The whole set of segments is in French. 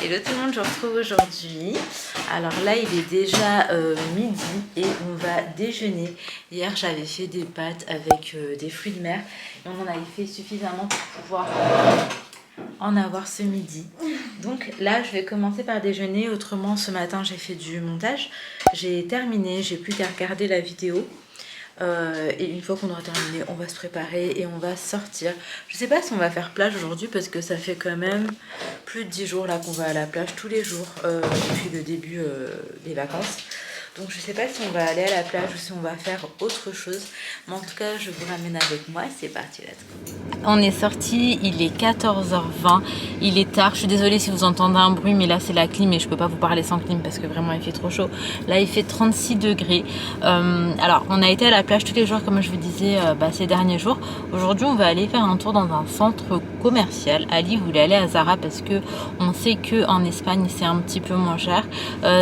Hello tout le monde, je vous retrouve aujourd'hui. Alors là il est déjà midi et on va déjeuner. Hier j'avais fait des pâtes avec des fruits de mer et on en avait fait suffisamment pour pouvoir en avoir ce midi. Donc là je vais commencer par déjeuner, autrement ce matin j'ai fait du montage. J'ai terminé, j'ai plus qu'à regarder la vidéo. Et une fois qu'on aura terminé, on va se préparer et on va sortir. Je sais pas si on va faire plage aujourd'hui parce que ça fait quand même plus de 10 jours là qu'on va à la plage tous les jours depuis le début des vacances. Donc je sais pas si on va aller à la plage ou si on va faire autre chose. Mais en tout cas, je vous ramène avec moi. C'est parti, let's go. On est sorti, il est 14h20. Il est tard. Je suis désolée si vous entendez un bruit, mais là c'est la clim et je peux pas vous parler sans clim parce que vraiment il fait trop chaud. Là il fait 36 degrés. Alors on a été à la plage tous les jours comme je vous disais ces derniers jours. Aujourd'hui on va aller faire un tour dans un centre commercial. Ali voulait aller à Zara parce que on sait que en Espagne c'est un petit peu moins cher.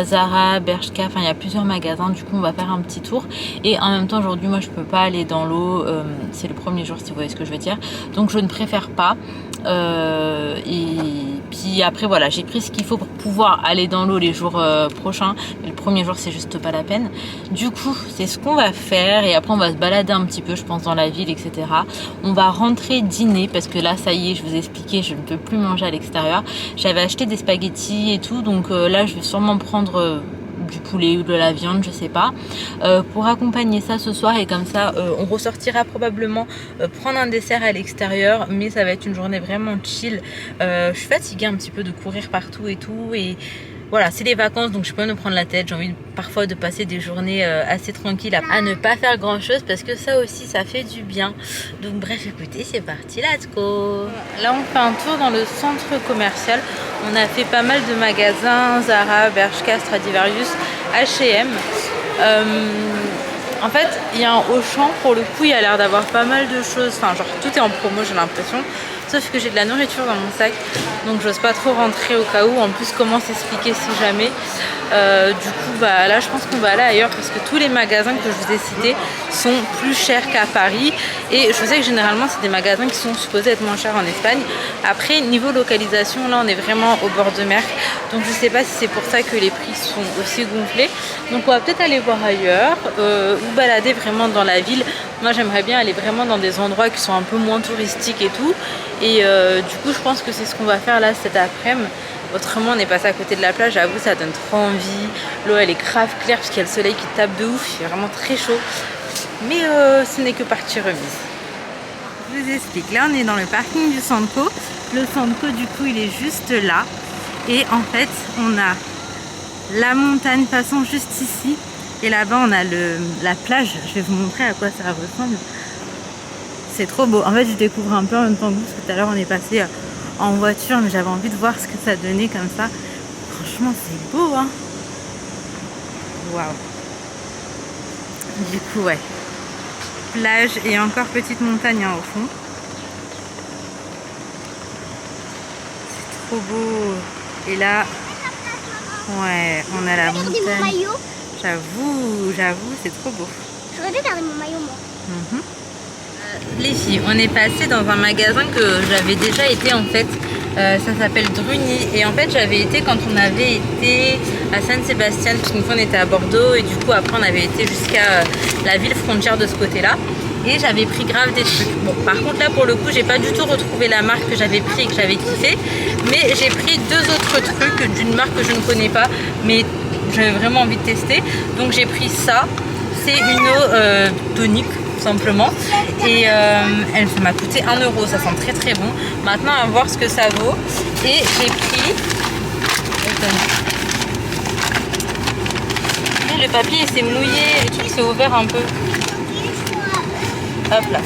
Zara, Bershka, enfin il y a plusieurs magasins, du coup on va faire un petit tour et en même temps aujourd'hui moi je peux pas aller dans l'eau, c'est le premier jour si vous voyez ce que je veux dire, donc je ne préfère pas et puis après voilà, j'ai pris ce qu'il faut pour pouvoir aller dans l'eau les jours prochains, mais le premier jour c'est juste pas la peine. Du coup c'est ce qu'on va faire et après on va se balader un petit peu je pense dans la ville, etc. On va rentrer dîner parce que là ça y est, je vous ai expliqué, je ne peux plus manger à l'extérieur. J'avais acheté des spaghettis et tout, donc là je vais sûrement prendre du poulet ou de la viande, je sais pas, pour accompagner ça ce soir et comme ça on ressortira probablement prendre un dessert à l'extérieur, mais ça va être une journée vraiment chill. Je suis fatiguée un petit peu de courir partout et tout et voilà, c'est les vacances donc je peux me prendre la tête. J'ai envie parfois de passer des journées assez tranquilles à ne pas faire grand chose parce que ça aussi ça fait du bien. Donc bref, écoutez, c'est parti, let's go. Là on fait un tour dans le centre commercial. On a fait pas mal de magasins, Zara, Bershka, Stradivarius, H&M. En fait, il y a un Auchan, pour le coup, il y a l'air d'avoir pas mal de choses. Enfin, genre, tout est en promo, j'ai l'impression. Sauf que j'ai de la nourriture dans mon sac, donc j'ose pas trop rentrer au cas où. En plus, comment s'expliquer si jamais. Du coup, là, je pense qu'on va aller ailleurs parce que tous les magasins que je vous ai cités sont plus chers qu'à Paris. Et je sais que généralement, c'est des magasins qui sont supposés être moins chers en Espagne. Après, niveau localisation, là, on est vraiment au bord de mer. Donc, je sais pas si c'est pour ça que les prix sont aussi gonflés. Donc, on va peut-être aller voir ailleurs ou balader vraiment dans la ville. Moi, j'aimerais bien aller vraiment dans des endroits qui sont un peu moins touristiques et tout. Et du coup, je pense que c'est ce qu'on va faire là cet après-midi. Autrement, on est passé à côté de la plage, j'avoue, ça donne trop envie. L'eau, elle est grave claire parce qu'il y a le soleil qui tape de ouf, il fait vraiment très chaud. Mais ce n'est que partie remise. Je vous explique, là on est dans le parking du Centco. Le Centco, du coup, il est juste là. Et en fait, on a la montagne passant juste ici. Et là-bas, on a la plage. Je vais vous montrer à quoi ça ressemble. C'est trop beau. En fait, je découvre un peu en même temps que vous, parce que tout à l'heure, on est passé en voiture, mais j'avais envie de voir ce que ça donnait comme ça. Franchement, c'est beau, hein. Waouh. Du coup, ouais. Plage et encore petite montagne au fond. C'est trop beau. Et là, ouais, on a la montagne. Mon maillot. J'avoue, c'est trop beau. J'aurais dû garder mon maillot, moi. Les filles, on est passé dans un magasin que j'avais déjà été en fait. Ça s'appelle Druni et en fait j'avais été quand on avait été à San Sébastien, parce qu'une fois on était à Bordeaux et du coup après on avait été jusqu'à la ville frontière de ce côté là et j'avais pris grave des trucs. Bon, par contre là pour le coup j'ai pas du tout retrouvé la marque que j'avais pris et que j'avais kiffé, mais j'ai pris deux autres trucs d'une marque que je ne connais pas mais j'avais vraiment envie de tester, donc j'ai pris ça. C'est une eau tonique simplement et ça m'a coûté 1 €, ça sent très très bon. Maintenant à voir ce que ça vaut et j'ai pris et le papier s'est mouillé, le truc s'est ouvert un peu, hop là,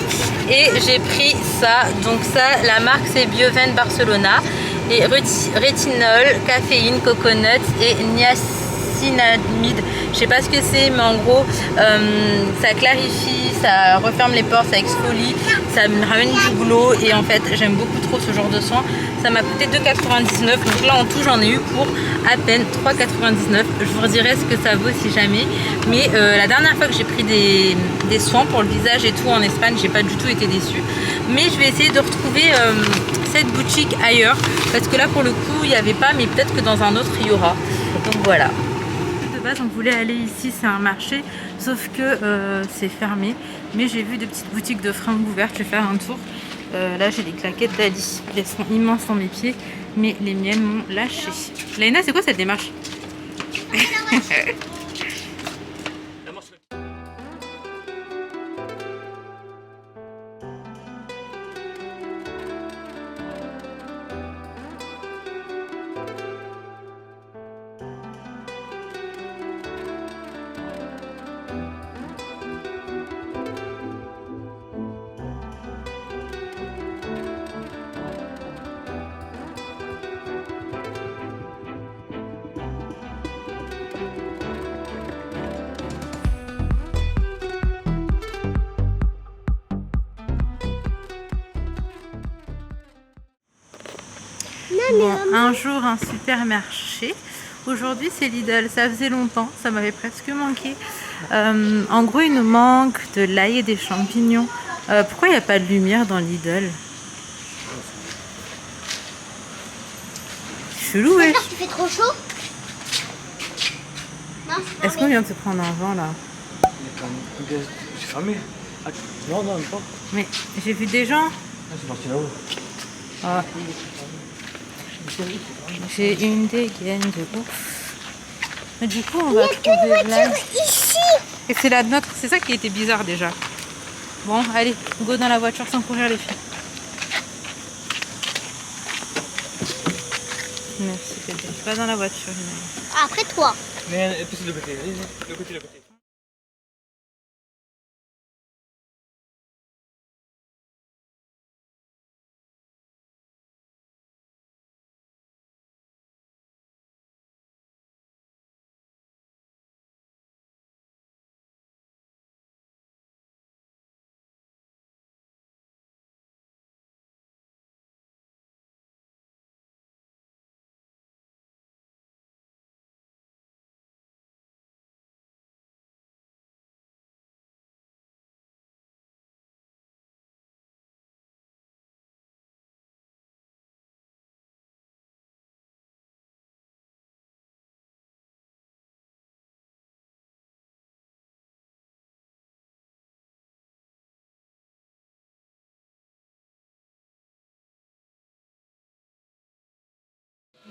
et j'ai pris ça, donc ça la marque c'est Bioven Barcelona et rétinol, caféine, coconut et niacin. niacinamide. Je sais pas ce que c'est, mais en gros, ça clarifie, ça referme les pores, ça exfolie, ça me ramène du glow. Et en fait, j'aime beaucoup trop ce genre de soin. Ça m'a coûté 2,99 €. Donc là, en tout, j'en ai eu pour à peine 3,99 €. Je vous redirai ce que ça vaut si jamais. Mais la dernière fois que j'ai pris des soins pour le visage et tout en Espagne, j'ai pas du tout été déçue. Mais je vais essayer de retrouver cette boutique ailleurs. Parce que là, pour le coup, il n'y avait pas. Mais peut-être que dans un autre, il y aura. Donc voilà. De base, on voulait aller ici. C'est un marché. Sauf que c'est fermé. Mais j'ai vu des petites boutiques de fringues ouvertes. Je vais faire un tour. Là, j'ai les claquettes d'Ali. Elles sont immenses dans mes pieds. Mais les miennes m'ont lâché. Laïna, c'est quoi cette démarche? Bon, un jour un supermarché. Aujourd'hui c'est Lidl, ça faisait longtemps, ça m'avait presque manqué. En gros il nous manque de l'ail et des champignons. Pourquoi il n'y a pas de lumière dans Lidl? Chelou, ouais. Tu fais trop chaud? Est-ce qu'on vient de se prendre un vent là? C'est fermé. Ah, non, non, même pas. Mais j'ai vu des gens. Ah, c'est parti là-haut. Ah. J'ai une dégaine de ouf. Mais du coup on va trouver là. Ici. Et c'est la nôtre, c'est ça qui était bizarre déjà. Bon, allez, go dans la voiture sans courir les filles. Merci, bébé. Je vais dans la voiture. Après toi. Mais plus de côté, allez, le côté, le côté.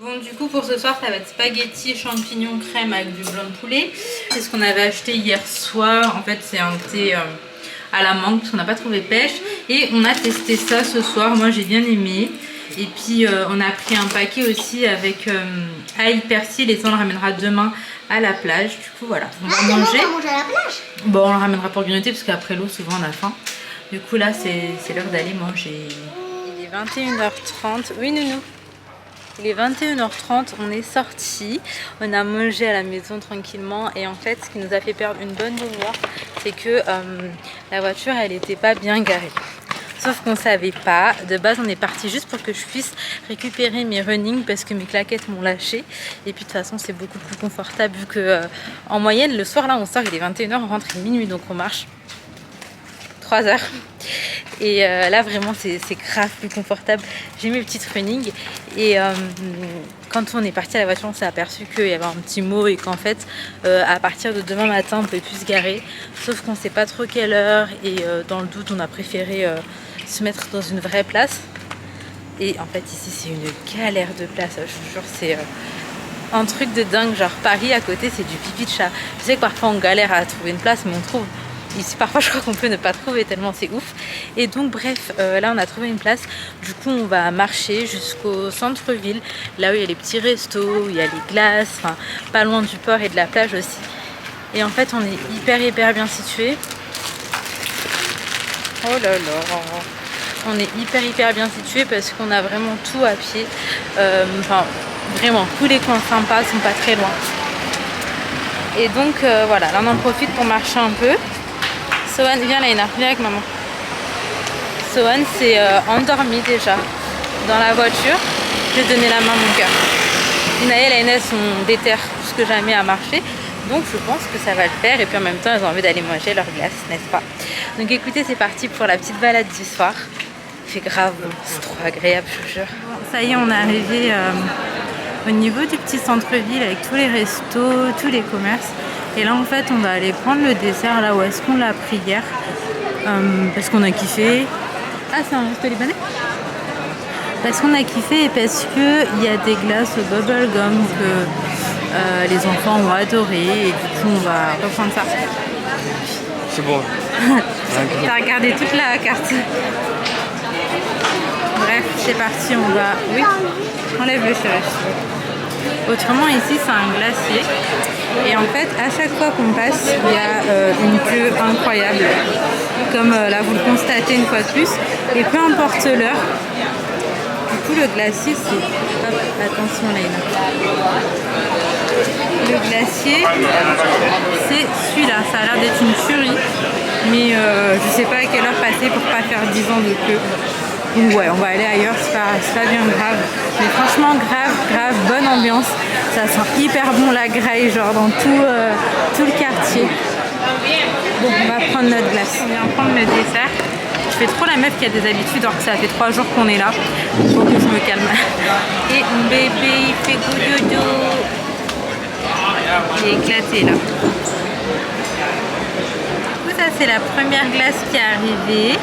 Bon, du coup pour ce soir ça va être spaghetti champignons crème avec du blanc de poulet. C'est ce qu'on avait acheté hier soir. En fait c'est un thé à la mangue parce qu'on n'a pas trouvé pêche. Et on a testé ça ce soir, moi j'ai bien aimé. Et puis on a pris un paquet aussi avec ail, persil et ça on le ramènera demain à la plage. Du coup voilà, on va manger. On va manger à la plage. Bon, on le ramènera pour grignoter parce qu'après l'eau souvent on a faim. Du coup là c'est l'heure d'aller manger. Il est 21h30. Oui nounou. Il est 21h30, on est sorti, on a mangé à la maison tranquillement et en fait ce qui nous a fait perdre une bonne demi-heure c'est que la voiture elle était pas bien garée. Sauf qu'on savait pas, de base on est parti juste pour que je puisse récupérer mes running parce que mes claquettes m'ont lâché. Et puis de toute façon c'est beaucoup plus confortable vu que en moyenne le soir là on sort, il est 21h, on rentre, il est minuit donc on marche 3 heures. Et là vraiment c'est grave plus confortable. J'ai mes petites running et quand on est parti à la voiture on s'est aperçu qu'il y avait un petit mot et qu'en fait à partir de demain matin on ne pouvait plus se garer. Sauf qu'on sait pas trop quelle heure et dans le doute on a préféré se mettre dans une vraie place. Et en fait ici c'est une galère de place, je vous jure c'est un truc de dingue. Genre Paris à côté c'est du pipi de chat. Je sais que parfois on galère à trouver une place mais on trouve. Ici parfois je crois qu'on peut ne pas trouver tellement c'est ouf. Et donc bref là on a trouvé une place. Du coup on va marcher jusqu'au centre-ville, là où il y a les petits restos, où il y a les glaces, enfin pas loin du port et de la plage aussi. Et en fait on est hyper bien situé. Oh là là, on est hyper bien situé parce qu'on a vraiment tout à pied. Enfin vraiment tous les coins sympas sont pas très loin. Et donc voilà, là on en profite pour marcher un peu. Sohan, viens Laina, viens avec maman. Sohan s'est endormi déjà dans la voiture. Je vais donner la main à mon cœur. Inaël et Laina sont déter plus que jamais à marcher. Donc je pense que ça va le faire. Et puis en même temps, elles ont envie d'aller manger leur glace, n'est-ce pas? Donc écoutez, c'est parti pour la petite balade du soir. Il fait grave bon, c'est trop agréable, je vous jure. Bon, ça y est, on est arrivé au niveau du petit centre-ville avec tous les restos, tous les commerces. Et là, en fait, on va aller prendre le dessert là où est-ce qu'on l'a pris hier. Parce qu'on a kiffé. Ah, c'est un resto libanais? Parce qu'on a kiffé et parce qu'il y a des glaces bubblegum que les enfants ont adoré. Et du coup, on va reprendre ça. C'est bon. T'as regardé toute la carte. Bref, c'est parti, on va... Oui, enlève le chéri. Autrement, ici, c'est un glacier. Et en fait, à chaque fois qu'on passe, il y a une queue incroyable. Comme là, vous le constatez une fois de plus. Et peu importe l'heure. Du coup, le glacier, c'est... Hop, attention, Laina. Le glacier, c'est celui-là. Ça a l'air d'être une tuerie. Mais je sais pas à quelle heure passer pour pas faire 10 ans de queue. Donc ouais, on va aller ailleurs, c'est pas bien grave. Mais franchement, grave, bonne ambiance. Ça sent hyper bon la graille, genre dans tout le quartier. Donc on va prendre notre glace. On vient prendre le dessert. Je fais trop la meuf qui a des habitudes alors que ça fait 3 jours qu'on est là. Il faut que je me calme. Et mon bébé, il fait dodo. Il est éclaté là. Ça c'est la première glace qui est arrivée.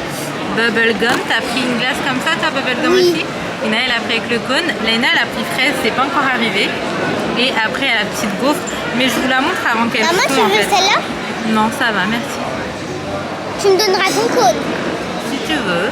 Bubblegum, t'as pris une glace comme ça, toi bubblegum aussi? Inaël a pris avec le cône. Laina elle a pris fraise, c'est pas encore arrivé. Et après elle a la petite gaufre. Mais je vous la montre avant qu'elle Maman, fond, tu en veux fait. celle-là? Non, ça va, merci. Tu me donneras ton cône. Si tu veux.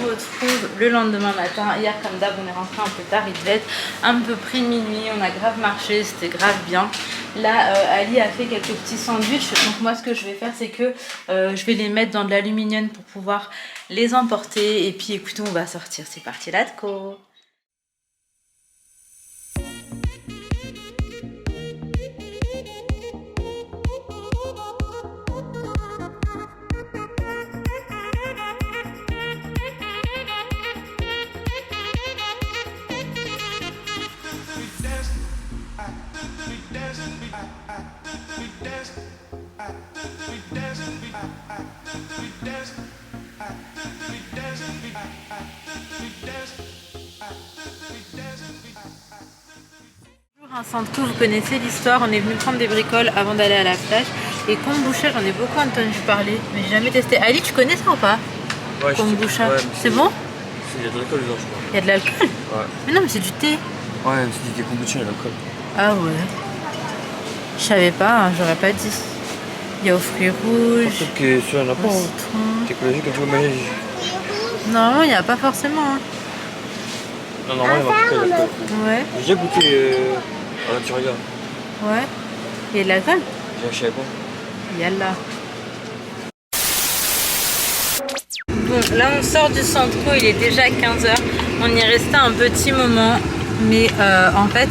On se retrouve le lendemain matin. Hier, comme d'hab, on est rentré un peu tard. Il devait être un peu près minuit. On a grave marché, c'était grave bien. Là, Ali a fait quelques petits sandwichs. Donc moi, ce que je vais faire, c'est que je vais les mettre dans de l'aluminium pour pouvoir les emporter. Et puis, écoutez, on va sortir. C'est parti, let's go! Un centre, vous connaissez l'histoire, on est venu prendre des bricoles avant d'aller à la plage. Et kombucha, j'en ai beaucoup entendu parler, mais j'ai jamais testé. Ali, tu connais ça ou pas? Ouais, kombucha, ouais, c'est bon? Il y a de l'alcool dedans, je crois. Il y a de l'alcool? Ouais. Mais non, mais c'est du thé. Ouais, mais c'est des kombucha, il y a de l'alcool. Ah ouais. Je savais pas, hein, j'aurais pas dit. Il y a aux fruits rouges. Peut-être que sur un apport, citron. t'es écologique quand tu vois, mais... Non, il n'y a pas forcément. Hein. Non, normalement, il y a marqué l'alcool. Ouais. J'ai déjà goûté à tu regardes. Ouais. Il y a de l'alcool? J'ai acheté à quoi? Yallah. Bon, là on sort du Centro, il est déjà 15h. On y est resté un petit moment, mais en fait,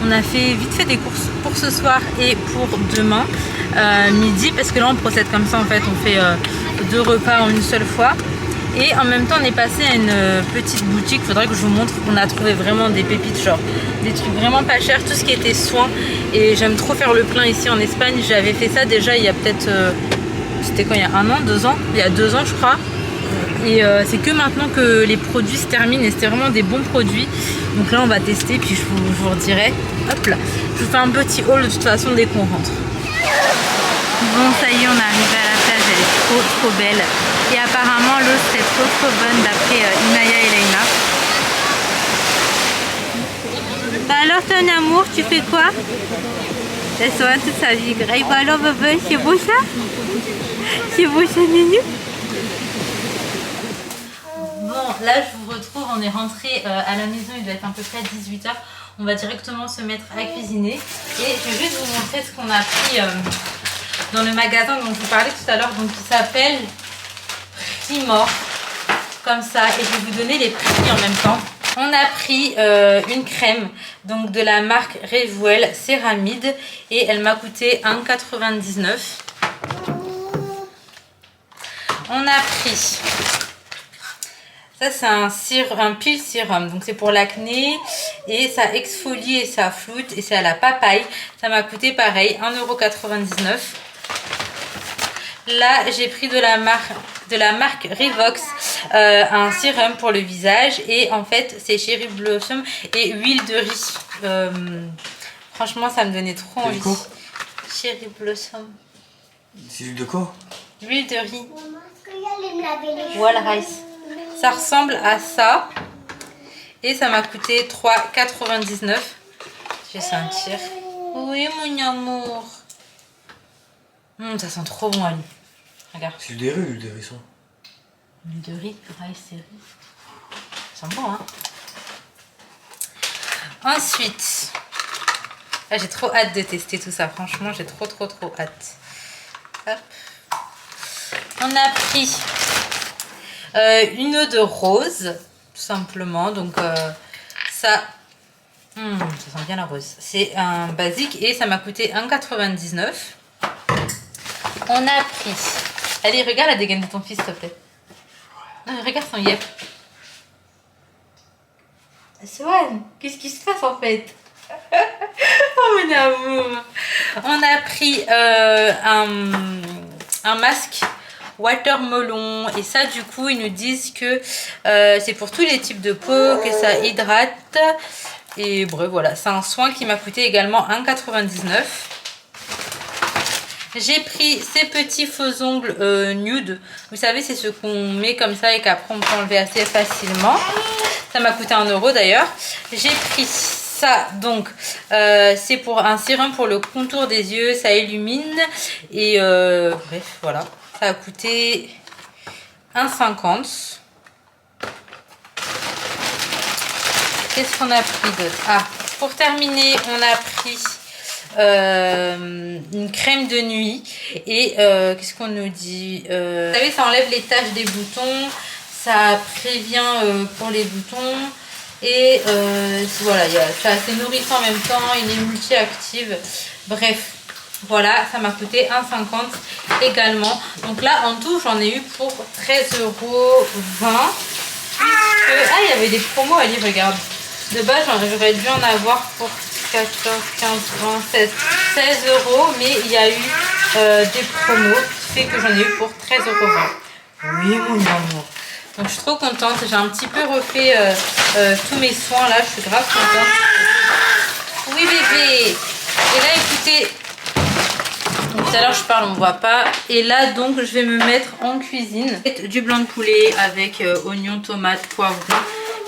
on a fait vite fait des courses pour ce soir et pour demain midi, parce que là on procède comme ça en fait, on fait 2 repas en une seule fois. Et en même temps on est passé à une petite boutique, faudrait que je vous montre, on a trouvé vraiment des pépites, genre des trucs vraiment pas chers, tout ce qui était soin. Et j'aime trop faire le plein ici en Espagne, j'avais fait ça déjà il y a peut-être, c'était quand, il y a 1 an, 2 ans? Il y a 2 ans je crois. Et c'est que maintenant que les produits se terminent et c'était vraiment des bons produits. Donc là on va tester puis je vous redirai. Hop là, je vous fais un petit haul de toute façon dès qu'on rentre. Bon ça y est, on est arrivé à la plage, elle est trop belle. Et apparemment l'eau serait trop bonne d'après Inaya et Laina. Bah alors ton amour, tu fais quoi? Elle sera toute sa vie graille. Bah alors bébé, c'est beau ça? C'est beau ça Nénu? Bon, là je vous retrouve, on est rentré à la maison, il doit être à peu près 18h. On va directement se mettre à cuisiner. Et je vais juste vous montrer ce qu'on a pris dans le magasin dont je vous parlais tout à l'heure, donc qui s'appelle Primor, comme ça. Et je vais vous donner les prix en même temps. On a pris une crème donc de la marque Revwell Céramide et elle m'a coûté 1,99 €. On a pris, ça c'est un peel sérum, donc c'est pour l'acné et ça exfolie et ça floute et c'est à la papaye. Ça m'a coûté pareil 1,99 €. Là j'ai pris de la marque Revox un sérum pour le visage et en fait c'est Cherry Blossom et huile de riz. Franchement ça me donnait trop envie. Cherry Blossom. C'est l'huile de quoi? L'huile de riz. Maman, est-ce qu'il y a les me laver les cheveux? Wall rice. Ça ressemble à ça et ça m'a coûté 3,99 €. Je vais sentir. Oui mon amour. Ça sent trop bon Ali. Regarde. C'est l'huile de riz ça. L'huile de riz, rice et riz. Ça sent bon hein. Ensuite, là j'ai trop hâte de tester tout ça. Franchement j'ai trop hâte. Hop. On a pris une eau de rose, tout simplement. Donc ça sent bien la rose. C'est un basique et ça m'a coûté 1,99 €. On a pris... Allez, regarde la dégaine de ton fils, s'il te plaît. Non, regarde son yep. Swan, qu'est-ce qui se passe en fait? Oh mon amour. On a pris un masque watermelon et ça du coup ils nous disent que c'est pour tous les types de peau, que ça hydrate et bref voilà, c'est un soin qui m'a coûté également 1,99 €. J'ai pris ces petits faux ongles nude, vous savez c'est ce qu'on met comme ça et qu'après on peut enlever assez facilement. Ça m'a coûté 1 € d'ailleurs. J'ai pris ça donc c'est pour un sérum pour le contour des yeux, ça illumine et bref voilà. Ça a coûté 1,50 €. Qu'est-ce qu'on a pris d'autre? Ah, pour terminer, on a pris une crème de nuit. Et qu'est-ce qu'on nous dit? Vous savez, ça enlève les taches des boutons. Ça prévient pour les boutons. Et voilà, c'est assez nourrissant en même temps. Il est multi-active. Bref. Voilà, ça m'a coûté 1,50 € également. Donc là, en tout, j'en ai eu pour 13,20 €. Ah, il y avait des promos, allez, regarde. De base, j'aurais dû en avoir pour 14, 15, 20, 16 €. Mais il y a eu des promos qui fait que j'en ai eu pour 13,20 €. Oui, mon amour. Donc, je suis trop contente. J'ai un petit peu refait tous mes soins là. Je suis grave contente. Oui, bébé. Et là, écoutez... Donc, tout à l'heure je parle, on ne voit pas. Et là donc je vais me mettre en cuisine. Du blanc de poulet avec oignons, tomates, poivrons.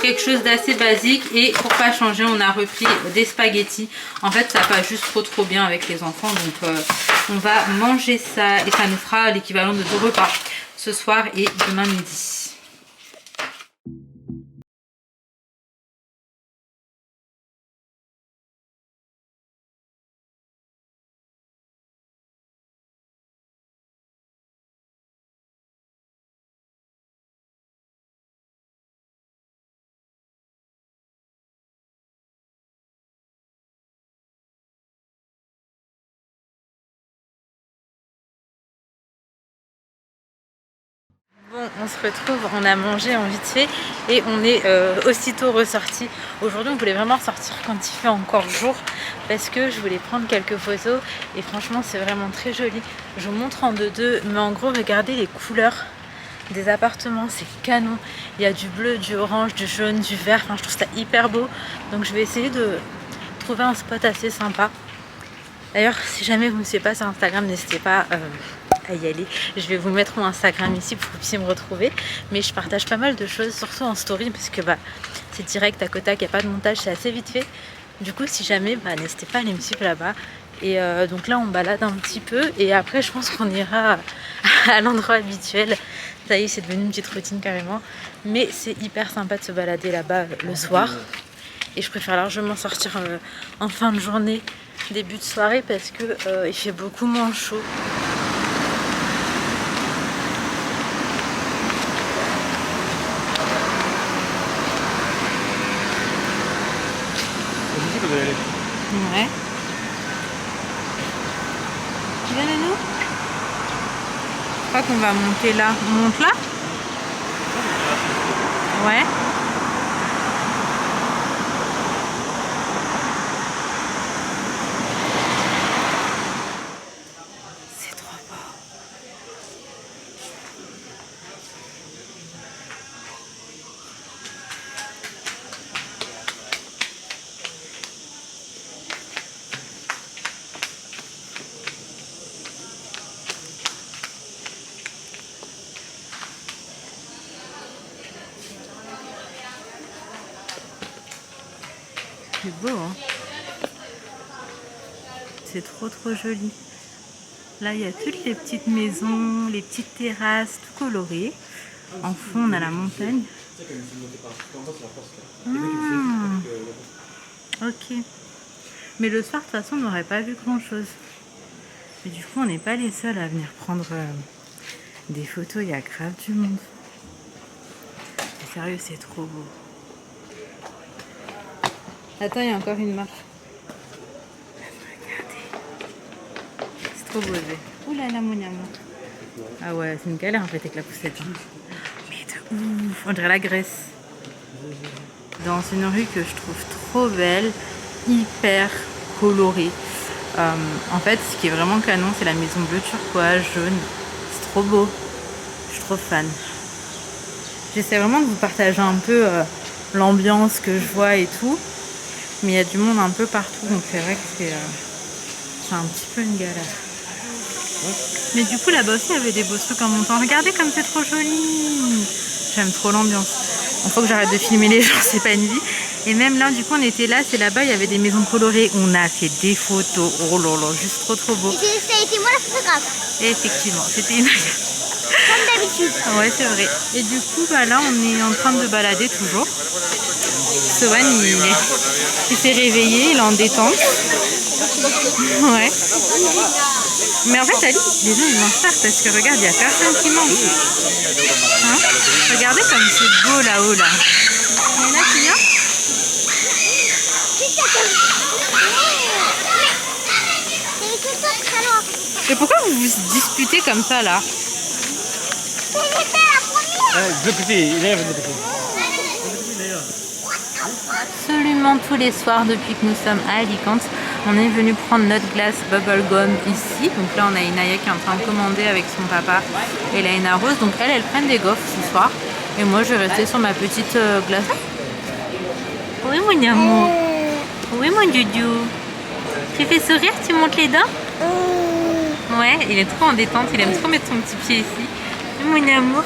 Quelque chose d'assez basique. Et pour pas changer, on a repris des spaghettis. En fait ça va juste trop bien avec les enfants. Donc on va manger ça. Et ça nous fera l'équivalent de 2 repas ce soir et demain midi. Bon, on se retrouve, on a mangé en vite fait et on est aussitôt ressorti. Aujourd'hui on voulait vraiment sortir quand il fait encore jour parce que je voulais prendre quelques photos et franchement c'est vraiment très joli. Je vous montre en deux mais en gros regardez les couleurs des appartements, c'est canon. Il y a du bleu, du orange, du jaune, du vert, enfin je trouve ça hyper beau. Donc je vais essayer de trouver un spot assez sympa. D'ailleurs si jamais vous ne me suivez pas sur Instagram, n'hésitez pas à y aller. Je vais vous mettre mon Instagram ici pour que vous puissiez me retrouver. Mais je partage pas mal de choses, surtout en story, parce que c'est direct à côté, il n'y a pas de montage, c'est assez vite fait. Du coup, si jamais, n'hésitez pas à aller me suivre là-bas. Et donc là, on balade un petit peu. Et après, je pense qu'on ira à l'endroit habituel. Ça y est, c'est devenu une petite routine carrément. Mais c'est hyper sympa de se balader là-bas le soir. Et je préfère largement sortir en fin de journée, début de soirée, parce que il fait beaucoup moins chaud. de aller. Ouais. Viens, Nanou. Je crois qu'on va monter là. On monte là? Ouais. C'est trop beau. C'est beau, hein? C'est trop joli. Là, il y a toutes les petites maisons, les petites terrasses, tout coloré. En fond, on a la montagne. Ok. Mais le soir, de toute façon, on n'aurait pas vu grand-chose. Mais du coup, on n'est pas les seuls à venir prendre des photos. Il y a grave du monde. Mais sérieux, c'est trop beau. Attends, il y a encore une marche. Regardez. C'est trop beau, bébé. Ouh là là, mon amour. Ah ouais, c'est une galère en fait avec la poussette. Hein. Mais de ouf, on dirait la Grèce. Dans une rue que je trouve trop belle, hyper colorée. En fait, ce qui est vraiment canon, c'est la maison bleue turquoise, jaune. C'est trop beau. Je suis trop fan. J'essaie vraiment de vous partager un peu l'ambiance que je vois et tout. Mais il y a du monde un peu partout, donc c'est vrai que c'est un petit peu une galère. Mais du coup, là-bas aussi, il y avait des beaux trucs en montant. Regardez comme c'est trop joli. J'aime trop l'ambiance. Il faut que j'arrête de filmer les gens, c'est pas une vie. Et même là, du coup, on était là, c'est là-bas, il y avait des maisons colorées. On a fait des photos. Oh là là, juste trop beau. Ça a été moi la photographe. Et effectivement, c'était une... Comme d'habitude. Ouais, c'est vrai. Et du coup, bah là, on est en train de balader toujours. Sohan, il s'est réveillé, il est en détente. Ouais. Mais en fait, Ali, les gens, ils mangent tard parce que regarde, il n'y a personne qui mange. Hein? Regardez comme c'est beau là-haut, là. Il y en a qui viennent? Et pourquoi vous vous disputez comme ça, là? Absolument tous les soirs depuis que nous sommes à Alicante, on est venu prendre notre glace bubblegum ici. Donc là, on a Inaya qui est en train de commander avec son papa et Laina Rose. Donc elles prennent des gaufres ce soir. Et moi, je vais rester sur ma petite glace. Oui, mon amour. Oui, mon doudou. Tu fais sourire, tu montes les dents? Ouais, il est trop en détente. Il aime trop mettre son petit pied ici. Oui, mon amour.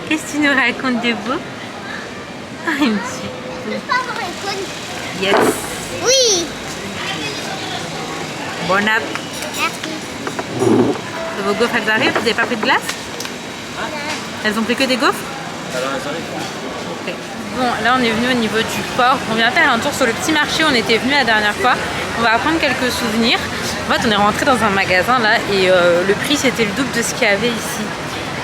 Qu'est-ce que tu nous racontes de beau? Ah, une petite. Yes. Oui. Bon app. Merci. Vos gaufres, elles arrivent? Vous n'avez pas pris de glace? Elles ont pris que des gaufres? Alors, elles arrivent. Ok. Bon, là on est venu au niveau du port. On vient faire un tour sur le petit marché où on était venu la dernière fois. On va prendre quelques souvenirs. En fait, on est rentré dans un magasin là et le prix c'était le double de ce qu'il y avait ici.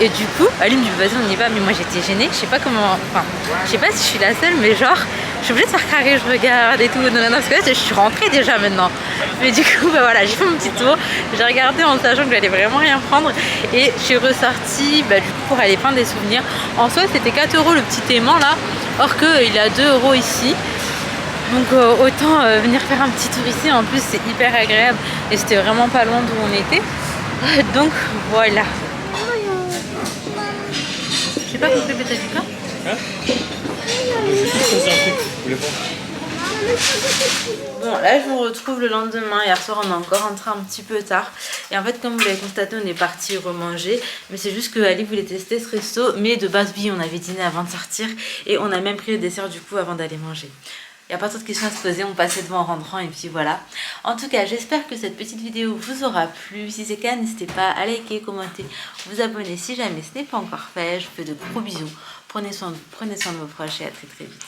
Et du coup, Ali me dit vas-y on y va, mais moi j'étais gênée, je sais pas comment, enfin, je sais pas si je suis la seule, mais genre, je suis obligée de faire carré, je regarde et tout, non, parce que là je suis rentrée déjà maintenant. Mais du coup, bah voilà, j'ai fait mon petit tour, j'ai regardé en sachant que j'allais vraiment rien prendre et je suis ressortie, bah du coup pour aller prendre des souvenirs. En soi c'était 4 € le petit aimant là, or qu'il est à 2 € ici. Donc autant venir faire un petit tour ici, en plus c'est hyper agréable et c'était vraiment pas loin d'où on était. Donc voilà. J'ai pas compris, mais t'as dit quoi? Hein? C'est un truc. Vous voulez pas? Bon, là je vous retrouve le lendemain. Hier soir on est encore rentré un petit peu tard. Et en fait comme vous l'avez constaté on est parti remanger. Mais c'est juste que Ali voulait tester ce resto. Mais de base oui on avait dîné avant de sortir. Et on a même pris le dessert du coup avant d'aller manger. Il n'y a pas trop de questions à se poser, on passait devant en rentrant et puis voilà. En tout cas, j'espère que cette petite vidéo vous aura plu. Si c'est le cas, n'hésitez pas à liker, commenter, vous abonner si jamais ce n'est pas encore fait. Je vous fais de gros bisous. Prenez soin de vos proches et à très vite.